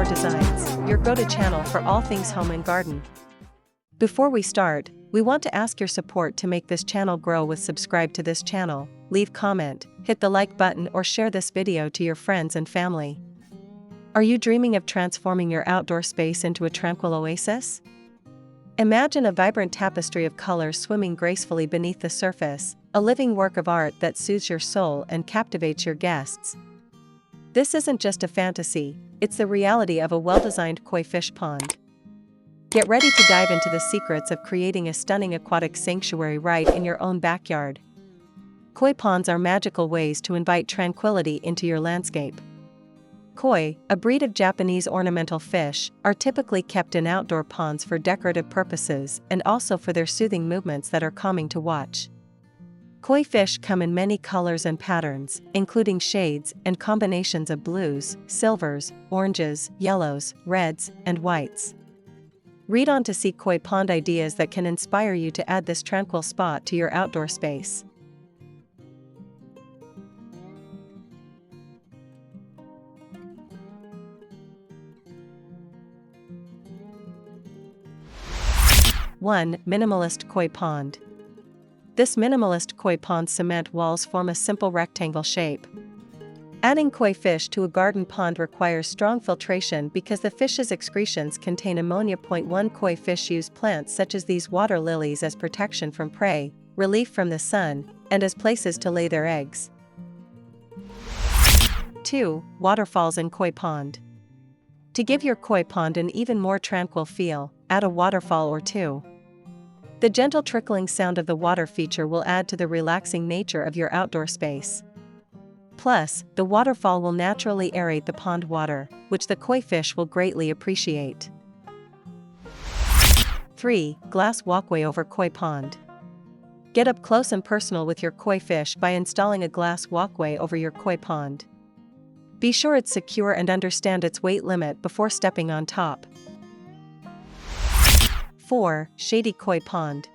Decor Designs, your go-to channel for all things home and garden. Before we start, we want to ask your support to make this channel grow with subscribe to this channel, leave comment, hit the like button or share this video to your friends and family. Are you dreaming of transforming your outdoor space into a tranquil oasis? Imagine a vibrant tapestry of colors swimming gracefully beneath the surface, a living work of art that soothes your soul and captivates your guests. This isn't just a fantasy, it's the reality of a well-designed koi fish pond. Get ready to dive into the secrets of creating a stunning aquatic sanctuary right in your own backyard. Koi ponds are magical ways to invite tranquility into your landscape. Koi, a breed of Japanese ornamental fish, are typically kept in outdoor ponds for decorative purposes and also for their soothing movements that are calming to watch. Koi fish come in many colors and patterns, including shades and combinations of blues, silvers, oranges, yellows, reds, and whites. Read on to see koi pond ideas that can inspire you to add this tranquil spot to your outdoor space. One, minimalist koi pond. This minimalist koi pond cement walls form a simple rectangle shape. Adding koi fish to a garden pond requires strong filtration because the fish's excretions contain ammonia. 1 Koi fish use plants such as these water lilies as protection from prey, relief from the sun, and as places to lay their eggs. 2. Waterfalls in koi pond. To give your koi pond an even more tranquil feel, add a waterfall or two. The gentle trickling sound of the water feature will add to the relaxing nature of your outdoor space. Plus, the waterfall will naturally aerate the pond water, which the koi fish will greatly appreciate. 3. Glass walkway over koi pond. Get up close and personal with your koi fish by installing a glass walkway over your koi pond. Be sure it's secure and understand its weight limit before stepping on top. 4. Shady koi pond.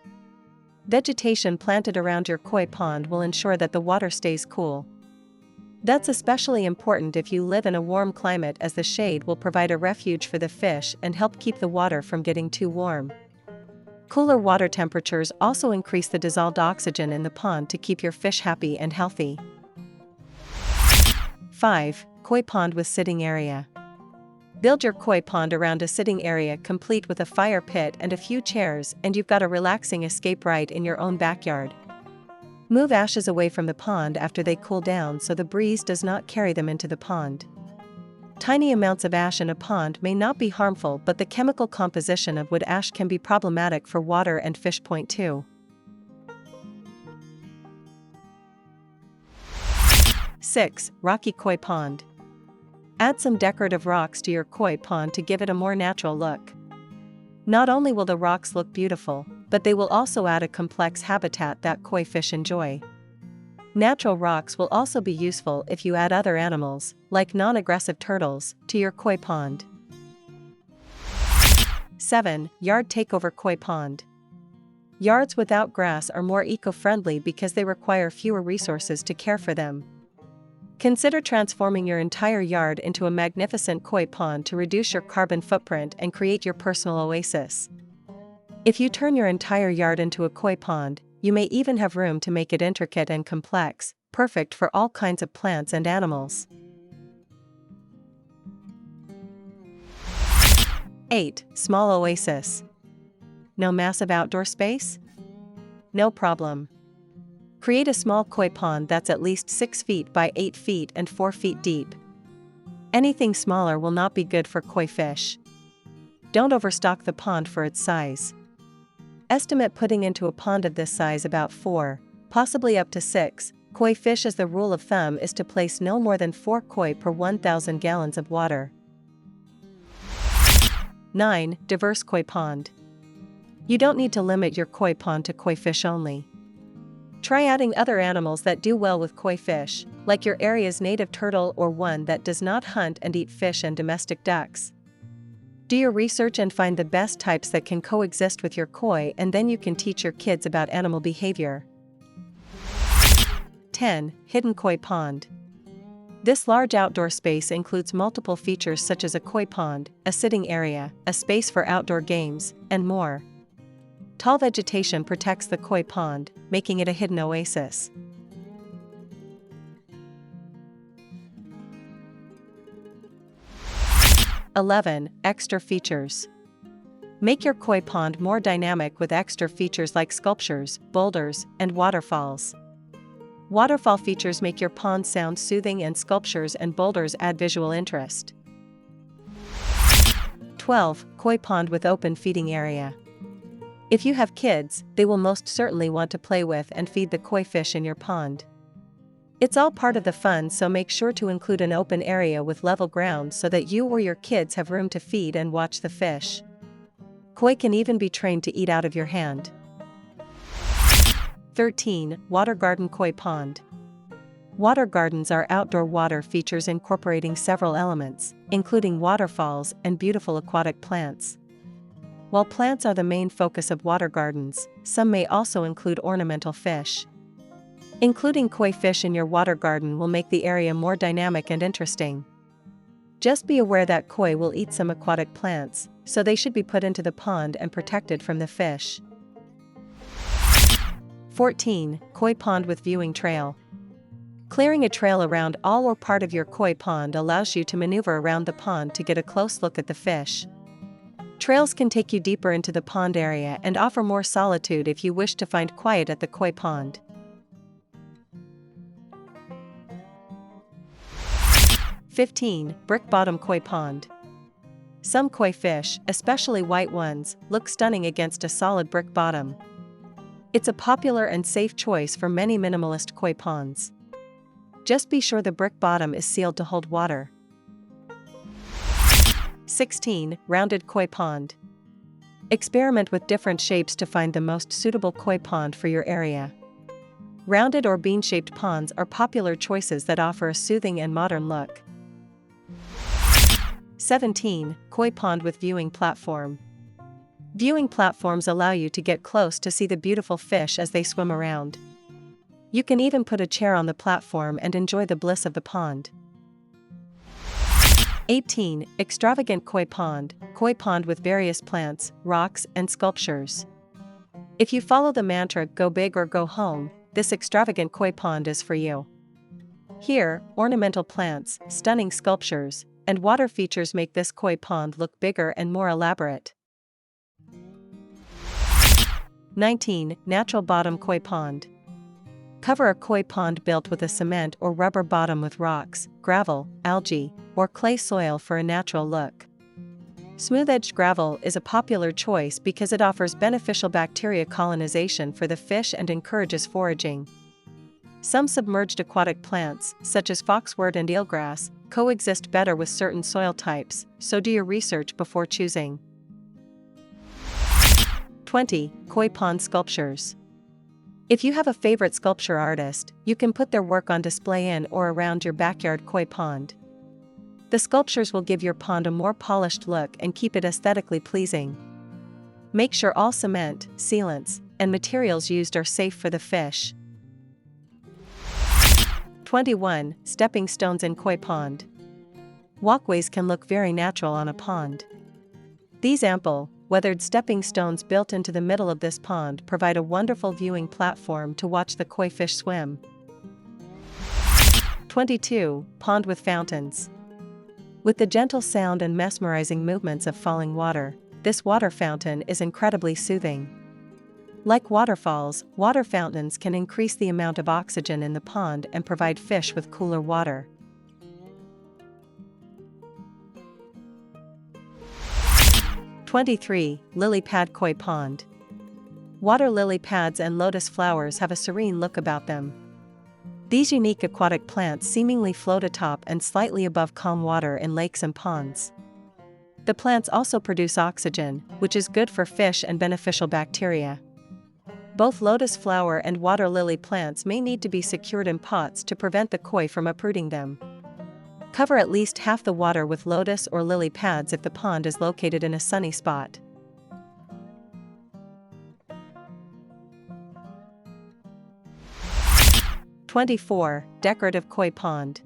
Vegetation planted around your koi pond will ensure that the water stays cool. That's especially important if you live in a warm climate, as the shade will provide a refuge for the fish and help keep the water from getting too warm. Cooler water temperatures also increase the dissolved oxygen in the pond to keep your fish happy and healthy. 5. Koi pond with sitting area. Build your koi pond around a sitting area complete with a fire pit and a few chairs, and you've got a relaxing escape right in your own backyard. Move ashes away from the pond after they cool down so the breeze does not carry them into the pond. Tiny amounts of ash in a pond may not be harmful, but the chemical composition of wood ash can be problematic for water and fish. 2. 6. Rocky koi pond. Add some decorative rocks to your koi pond to give it a more natural look. Not only will the rocks look beautiful, but they will also add a complex habitat that koi fish enjoy. Natural rocks will also be useful if you add other animals, like non-aggressive turtles, to your koi pond. 7. Yard takeover koi pond. Yards without grass are more eco-friendly because they require fewer resources to care for them. Consider transforming your entire yard into a magnificent koi pond to reduce your carbon footprint and create your personal oasis. If you turn your entire yard into a koi pond, you may even have room to make it intricate and complex, perfect for all kinds of plants and animals. 8. Small oasis. No massive outdoor space? No problem. Create a small koi pond that's at least 6 feet by 8 feet and 4 feet deep. Anything smaller will not be good for koi fish. Don't overstock the pond for its size. Estimate putting into a pond of this size about 4, possibly up to 6, koi fish, as the rule of thumb is to place no more than 4 koi per 1,000 gallons of water. 9. Diverse koi pond. You don't need to limit your koi pond to koi fish only. Try adding other animals that do well with koi fish, like your area's native turtle or one that does not hunt and eat fish and domestic ducks. Do your research and find the best types that can coexist with your koi, and then you can teach your kids about animal behavior. 10. Hidden koi pond. This large outdoor space includes multiple features such as a koi pond, a sitting area, a space for outdoor games, and more. Tall vegetation protects the koi pond, making it a hidden oasis. Extra features. Make your koi pond more dynamic with extra features like sculptures, boulders, and waterfalls. Waterfall features make your pond sound soothing, and sculptures and boulders add visual interest. 12. Koi pond with open feeding area. If you have kids, they will most certainly want to play with and feed the koi fish in your pond. It's all part of the fun, so make sure to include an open area with level ground so that you or your kids have room to feed and watch the fish. Koi can even be trained to eat out of your hand. 13. Water garden koi pond. Water gardens are outdoor water features incorporating several elements, including waterfalls and beautiful aquatic plants. While plants are the main focus of water gardens, some may also include ornamental fish. Including koi fish in your water garden will make the area more dynamic and interesting. Just be aware that koi will eat some aquatic plants, so they should be put into the pond and protected from the fish. 14. Koi pond with viewing trail. Clearing a trail around all or part of your koi pond allows you to maneuver around the pond to get a close look at the fish. Trails can take you deeper into the pond area and offer more solitude if you wish to find quiet at the koi pond. 15. Brick bottom koi pond. Some koi fish, especially white ones, look stunning against a solid brick bottom. It's a popular and safe choice for many minimalist koi ponds. Just be sure the brick bottom is sealed to hold water. 16. Rounded koi pond. Experiment with different shapes to find the most suitable koi pond for your area. Rounded or bean-shaped ponds are popular choices that offer a soothing and modern look. 17. Koi pond with viewing platform. Viewing platforms allow you to get close to see the beautiful fish as they swim around. You can even put a chair on the platform and enjoy the bliss of the pond. 18. Extravagant koi pond with various plants, rocks, and sculptures. If you follow the mantra "Go big or go home," this extravagant koi pond is for you. Here, ornamental plants, stunning sculptures, and water features make this koi pond look bigger and more elaborate. 19. Natural bottom koi pond. Cover a koi pond built with a cement or rubber bottom with rocks, gravel, algae, or clay soil for a natural look. Smooth-edged gravel is a popular choice because it offers beneficial bacteria colonization for the fish and encourages foraging. Some submerged aquatic plants, such as foxwort and eelgrass, coexist better with certain soil types, so do your research before choosing. 20. Koi pond sculptures. If you have a favorite sculpture artist, you can put their work on display in or around your backyard koi pond. The sculptures will give your pond a more polished look and keep it aesthetically pleasing. Make sure all cement, sealants, and materials used are safe for the fish. 21. Stepping stones in koi pond. Walkways can look very natural on a pond. These ample, weathered stepping stones built into the middle of this pond provide a wonderful viewing platform to watch the koi fish swim. 22. Pond with fountains. With the gentle sound and mesmerizing movements of falling water, this water fountain is incredibly soothing. Like waterfalls, water fountains can increase the amount of oxygen in the pond and provide fish with cooler water. 23. Lily pad koi pond. Water lily pads and lotus flowers have a serene look about them. These unique aquatic plants seemingly float atop and slightly above calm water in lakes and ponds. The plants also produce oxygen, which is good for fish and beneficial bacteria. Both lotus flower and water lily plants may need to be secured in pots to prevent the koi from uprooting them. Cover at least half the water with lotus or lily pads if the pond is located in a sunny spot. 24. Decorative koi pond.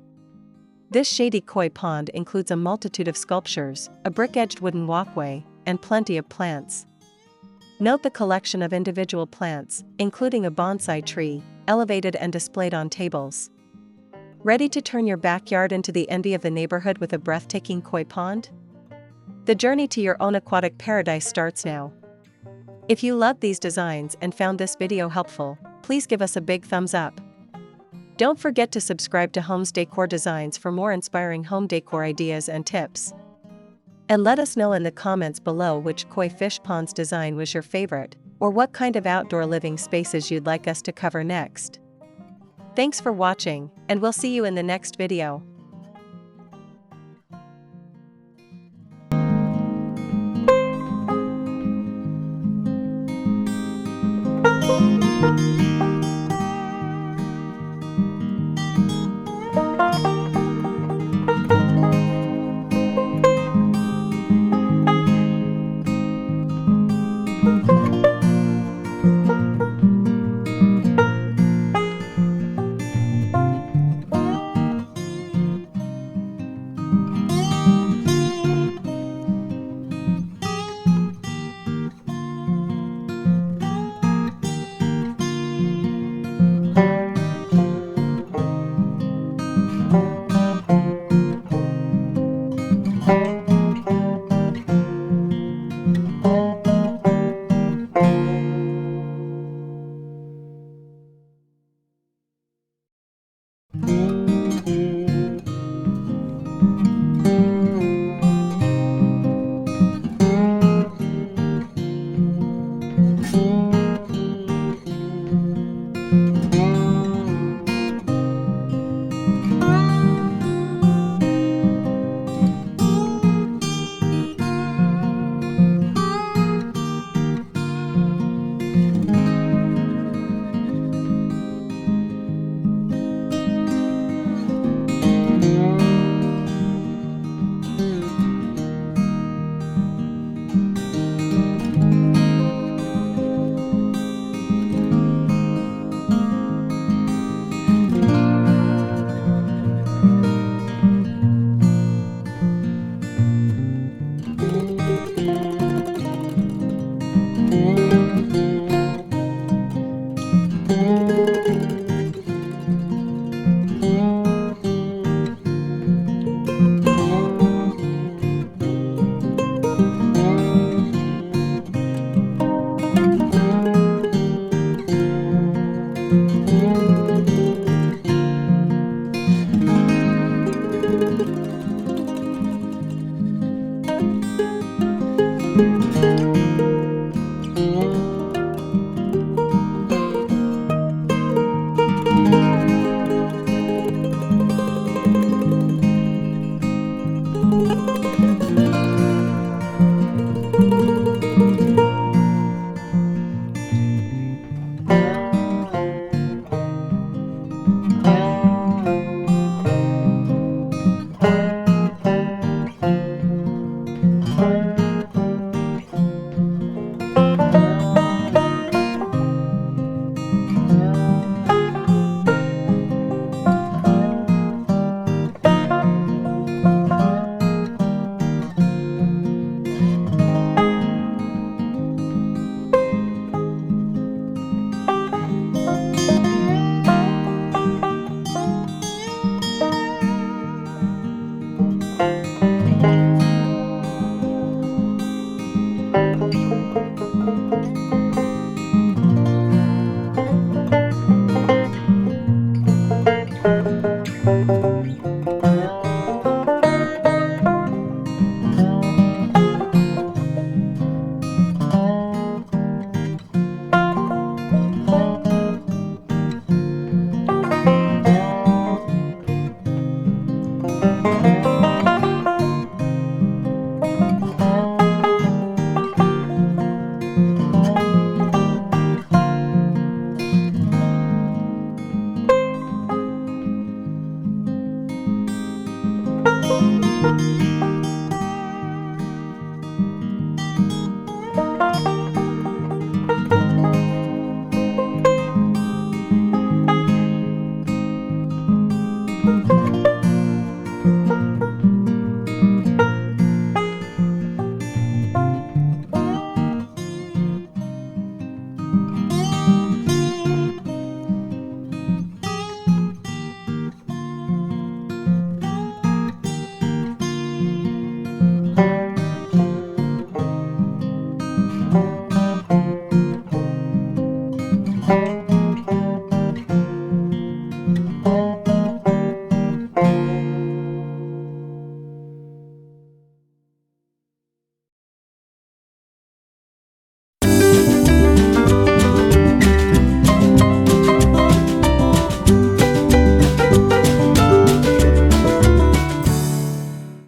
This shady koi pond includes a multitude of sculptures, a brick-edged wooden walkway, and plenty of plants. Note the collection of individual plants, including a bonsai tree, elevated and displayed on tables. Ready to turn your backyard into the envy of the neighborhood with a breathtaking koi pond? The journey to your own aquatic paradise starts now. If you loved these designs and found this video helpful, please give us a big thumbs up. Don't forget to subscribe to Homes Decor Designs for more inspiring home decor ideas and tips. And let us know in the comments below which koi fish ponds design was your favorite, or what kind of outdoor living spaces you'd like us to cover next. Thanks for watching, and we'll see you in the next video.